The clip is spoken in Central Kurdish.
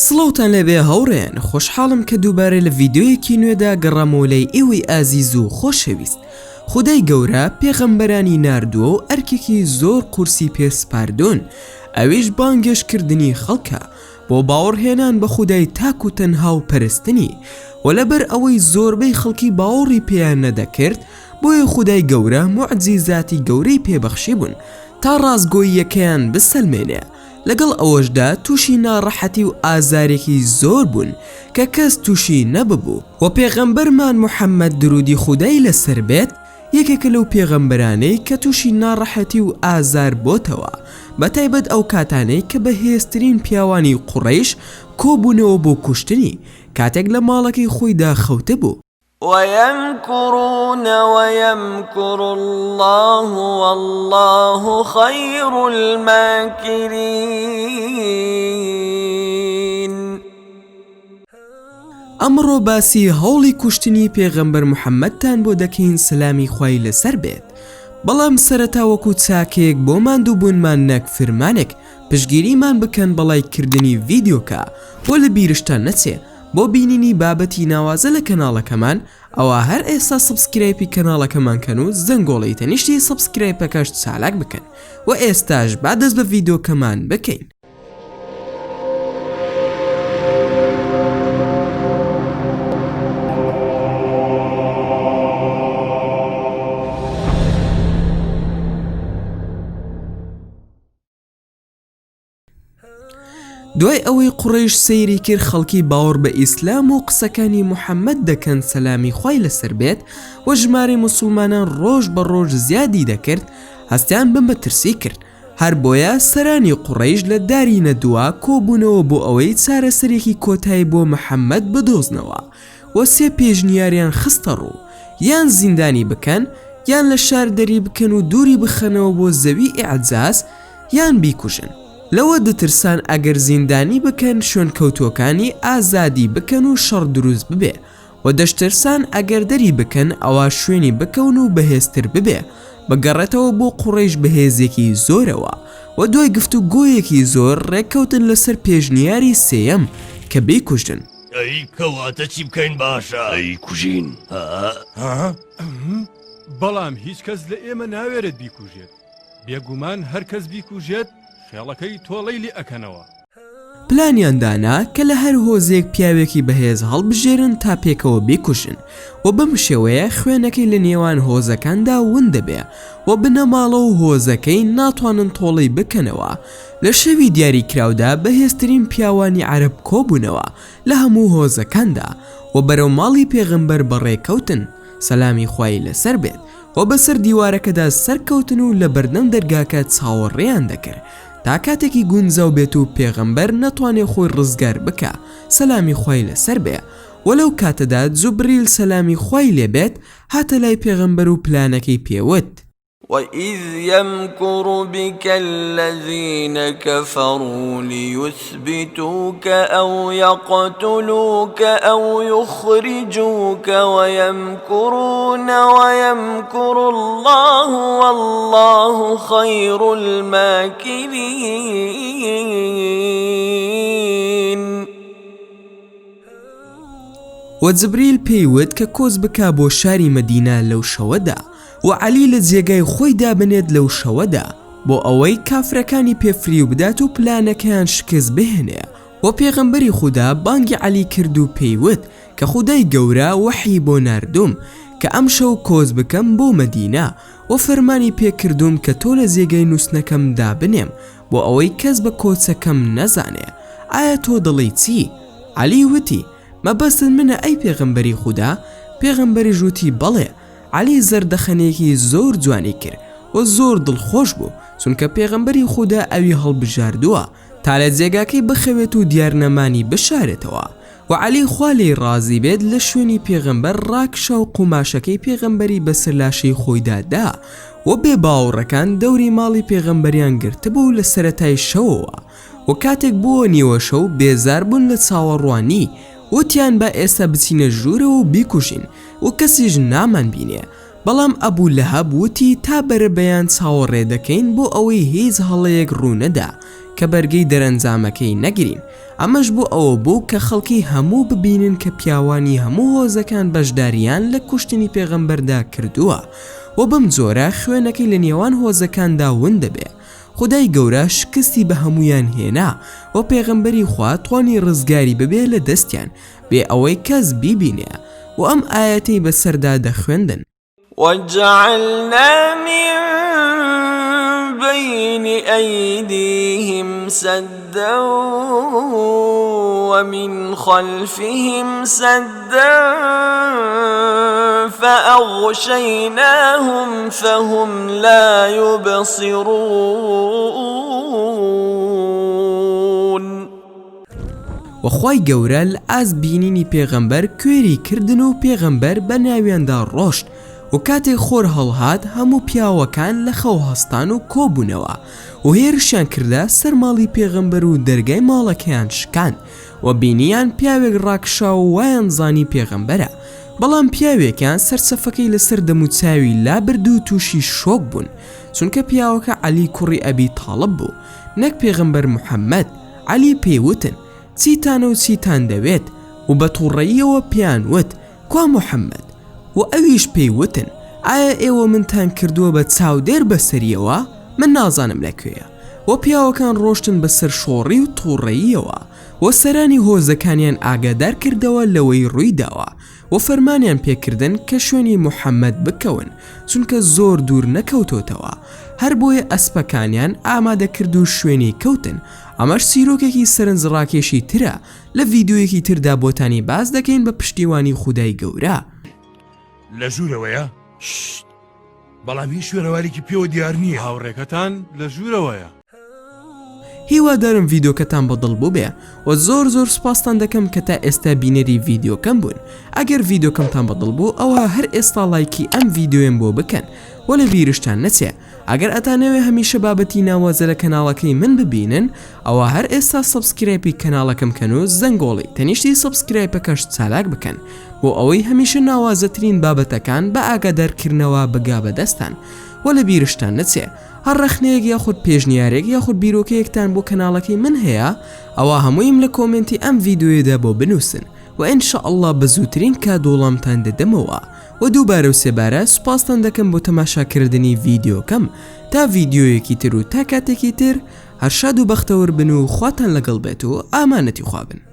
سڵاوتان لەبێ هەوڕێن، خۆشحاڵم کە دووبارە لە ڤیدیۆیەکی نوێدا گەڕامۆلەی ئێوەی ئازیز و خۆشەویست. خودای گەورە پێغەمبەرانی ناردووە و ئەرکێکی زۆر قورسی پێسپاردوون، ئەویش بانگێشکردنی خەڵکە بۆ باوەڕهێنان بە خودای تاک و تەنها و پەرستنی، و لەبەر ئەوەی زۆربەی خەڵکی باوەڕی پێیان نەدەکرد، بۆیە خودای گەورە موعجیزاتی گەورەی پێبەخشی بوون تا ڕازگۆییەکەیان بسەلمێنێ. لەگەڵ ئەوەشدا تووشی ناڕەحەتی و ئازارێکی زۆر بوون کە کەس تووشی نەببوو، و پێغەمبەرمان موحەممەد درودی خودای لەسەر بێت یەکێکە لەو پێغەمبەرانەی کە تووشی ناڕەحەتی و ئازار بۆتەوە، بەتایبەت ئەو کاتانەی کە بەهێزترین پیاوانی قوڕەیش کۆبوونەوە بۆ کوشتنی کاتێک لە ماڵەکەی خۆیدا خەوتە بوو. ويمكرون ويمكر الله والله خير الماكرين. ئەمڕۆ باسی هەوڵی کوشتنی پێغەمبەر موحەممەدتان بۆ دەکەین، سەلامی خوای لەسەر بێت. بەڵام سەرەتا وەکو چاکێک بۆ ماندووبوونمان نەک فرمانێک پشگیریمان بکەن بەڵایکردنی ڤیدیۆکە بۆ لە بیرشتان نەچێ. بۆ بینینی بابەتی ناوازە لە کەناڵەکەمان ئەوە هەر ئێستا سبسکرایبی کەناڵەکەمان کەن و زەنگۆڵی تەنیشتی سبسکرایبەکەش چالاک بکەن، و ئێستاش با دەست بە ڤیدیۆکەمان بکەین. دوای ئەوەی قوڕەیش سەیری کرد خەڵکی باوەڕ بە ئیسلام و قسەکانی موحەممەد دەکەن سەلامی خوای لەسەر بێت، و ژمارەی موسڵمانان ڕۆژ بە ڕۆژ زیادی دەکرد، هەستیان بم بە ترسی کرد. هەر بۆیە سەرانی قوڕەیش لە داری نەدووە کۆبوونەوە بۆ ئەوەی چارەسەرێکی کۆتایی بۆ موحەممەد بدۆزنەوە، و سێ پێشنیاریان خستە ڕوو: یان زیندانی بکەن، یان لە شار دەری بکەن و دووری بخەنەوە بۆ زەوی ئیعجاز، یان بیکوژن. لەوە دەترسان ئەگەر زیندانی بکەن شوێن کەوتوەکانی ئازادی بکەن و شەڕ دروست ببێ، و دەشترسان ئەگەر دەری بکەن ئەوە شوێنی بکەون و بەهێزتر ببێ، بگەڕێتەوە بۆ قوڕەیش بەهێزێکی زۆرەوە. و دوای گفتوگۆیەکی زۆر ڕێککەوتن لەسەر پێشنیاری سێیەم کە بیکوژن. ئەی کەواتە چی بکەین باشە؟ ئەی کوژین. بەڵام هیچ کەس لە ئێمە ناوێرێت بیکوژێت، بێگومان هەر کەس بیکوژێت خێڵەکەی تۆڵەی لێ ئەکەنەوە. پلانیاندانا کە لە هەر هۆزێک پیاوێکی بەهێز هەڵبژێرن تا پێکەوە بیکوژن، و بەم شێوەیە خوێنەکەی لە نێوان هۆزەکاندا ون دەبێ، و بنەماڵە و هۆزەکەی ناتوانن تۆڵەی بکەنەوە. لە شەوی دیاریکراودا بەهێزترین پیاوانی عەرەب کۆبوونەوە لە هەموو هۆزەکاندا، و بەرەو ماڵی پێغەمبەر بەڕێکەوتن سەلامی خوای لەسەر بێت، و بەسەر دیوارەکەدا سەرکەوتن و لە بەردەم دەرگاکە چاوەڕێیان دەکرد تا کاتێکی گونجاو بێت و پێغەمبەر نەتوانێ خۆی ڕزگار بکە سەلامی خوای لەسەر بێ. وەلەو کاتەدا جوبریل سەلامی خوای لێبێت هاتە لای پێغەمبەر و پلانەکەی پێوت: وإذ يمكر بك الذين كفروا ليثبتوك أو يقتلوك أو يخرجوك ويمكرون ويمكر الله والله خير الماكرين. وجبریل پێیوت کە کۆز بکا بۆ شاری مەدینە لەو شەوەدا، و عەلی لە جێگای خۆی دابنێت لەو شەوەدا بۆ ئەوەی کافرەکانی پێفری و بدات و پلانەکەیان شکست بهێنێ. و پێغەمبەری خودا بانگی عەلی کرد و پێیوت کە خودای گەورە وەحی بۆ ناردوم کە ئەم شەو کۆز بکەم بۆ مەدینە، و فەرمانی پێکردوم کە تۆ لە جێگای نووسنەکەم دابنێم بۆ ئەوەی کەس بە کۆچەکەم نەزانێ. ئایا تۆ دڵی چی؟ عەلی وتی: مەبەستت منە ئەی پێغەمبەری خودا؟ پێغەمبەری ژووتی: بەڵێ. عەلی زەردەخەنێکی زۆر جوانی کرد و زۆر دڵخۆش بوو، چونکە پێغەمبەری خودا ئەوی هەڵبژاردووە تا لە جێگاکەی بخەوێت و دیارنەمانی بشارێتەوە. و عەلی خوا لێی ڕازی بێت لە شوێنی پێغەمبەر ڕاکشە و قوماشەکەی پێغەمبەری بەسەر لاشەی خۆیدادا، و بێ باوەڕەکان دەوری ماڵی پێغەمبەریان گرتبوو لە سەرەتای شەوەوە. و کاتێک بووە نیوە شەو بێزار بوون لە چاوەڕوانی، وتیان بە ئێستا بچینە ژوورە و بیکوژین و کەسیش نامان بینێ. بەڵام ئەبوو لەهەب وتی تا بەرەبەیان چاوەڕێ دەکەین بۆ ئەوەی هیچ هەڵەیەک ڕوونەدا کە بەرگەی دەرەنجامەکەی نەگرین. ئەمەش بۆ ئەوە بوو کە خەڵکی هەموو ببینن کە پیاوانی هەموو هۆزەکان بەشداریان لە کوشتنی پێغەمبەردا کردووە و بەم جۆرە خوێنەکەی لە نێوان هۆزەکاندا ون دەبێ. خودای گەورە شکستی بە هەمویان هێنا و پێغەمبەری خوا توانی ڕزگاری ببێ لە دەستیان بێ ئەوەی کەس بیبینێ و ئەم ئاەتەی بەسەردا دەخوێندن. وجعلنا من بين أيديهم سدا ومن خلفهم سدا فأغشيناهم فهم لا يبصرون. وخوای گەورە لە ئاز بینینی پێغەمبەر کوێری کردن و پێغەمبەر بە ناویاندا ڕۆشت و کاتێک خۆر هەڵهات هەموو پیاوەکان لە خەو هەستان و کۆبوونەوە و هێرشیان کردە سەر ماڵی پێغەمبەر و دەرگای ماڵەکەیان شکان و بینیان پیاوێک ڕاکشا و وایان زانی پێغەمبەرە، بەڵام پیاوێکیان سەرسەفەکەی لەسەر دەموچاوی لابرد و تووشی شۆک بوون چونکە پیاوەکە عەلی کوڕی ئەبی تاڵب بوو نەک پێغەمبەر موحەممەد. عەلی پێیوتن چیتانە و چیتان دەوێت و بە تووڕەییەوە پیانوت کوا موحەممەد و ئەویش پێیوتن ئایا ئێوە منتان کردووە بە چاودێر بەسەریەوە؟ من نازانم لەکوێیە. و پیاوەکان ڕۆشتن بەسەر شۆڕی و تووڕەییەوە و سەرانی هۆزەکانیان ئاگادار کردەوە لەوەی ڕوویداوە و فەرمانیان پێکردن کە شوێنی موحەممەد بکەون چونکە زۆر دوور نەکەوتۆتەوە، هەر بۆیە ئەسپەکانیان ئامادەکرد و شوێنی کەوتن. ئەمەش سیرۆکێکی سەرنجڕاکێشی ترە لە ڤیدیۆیەکی تردا بۆتانی باز دەکەین بە پشتیوانی خودای گەورە. لە ژوورەوەیە؟ بەڵام هیچ شوێنەوارێکی پێوە دیار نییە. هاوڕێکەتان لە ژوورەوەیە. هیوادارم ڤیدۆکەتان بەدڵ بوو بێ و زۆر سوپاستان دەکەم کە تا ئێستا بینەری ڤیدیۆکەم بوون. ئەگەر ڤیدۆکەمتان بەدڵ بوو ئەوە هەر ئێستا لایکی ئەم ڤیدیۆیم بۆ بکەن و لە ڤیرشتان نەچێ. ئەگەر ئەتانەوێ هەمیشە بابەتی ناوازە لە کەناڵەکەی من ببینن ئەوە هەر ئێستا سەبسکرایبی کەناڵەکەم کەن و زەنگۆڵی تەنیشتی سەبسکرایبەکەش چالاک بکەن بۆ ئەوەی هەمیشە ناوازەترین بابەتەکان بە ئاگادارکردنەوە بگا بەدەستان و لە بیرشتان نەچێ. هەر ڕەخنەیەک یاخود پێشنیارێک یاخود بیرۆکەیەکتان بۆ کەناڵەکەی من هەیە ئەوە هەموویم لە کۆمنتی ئەم ڤیدیۆیەدا بۆ بنووسن و ئینشەئەڵڵا بە زووترین کادۆڵامتان دەدەمەوە و دووبارە و سێبارە سوپاستان دەکەم بۆ تەماشاکردنی ڤیدیۆکەم. تا ڤیدیۆیەکی تر و تا کاتێکی تر هەر شاد و بەختەوەر بن و خواتان لەگەڵ بێت و ئامانەتی خوا بن.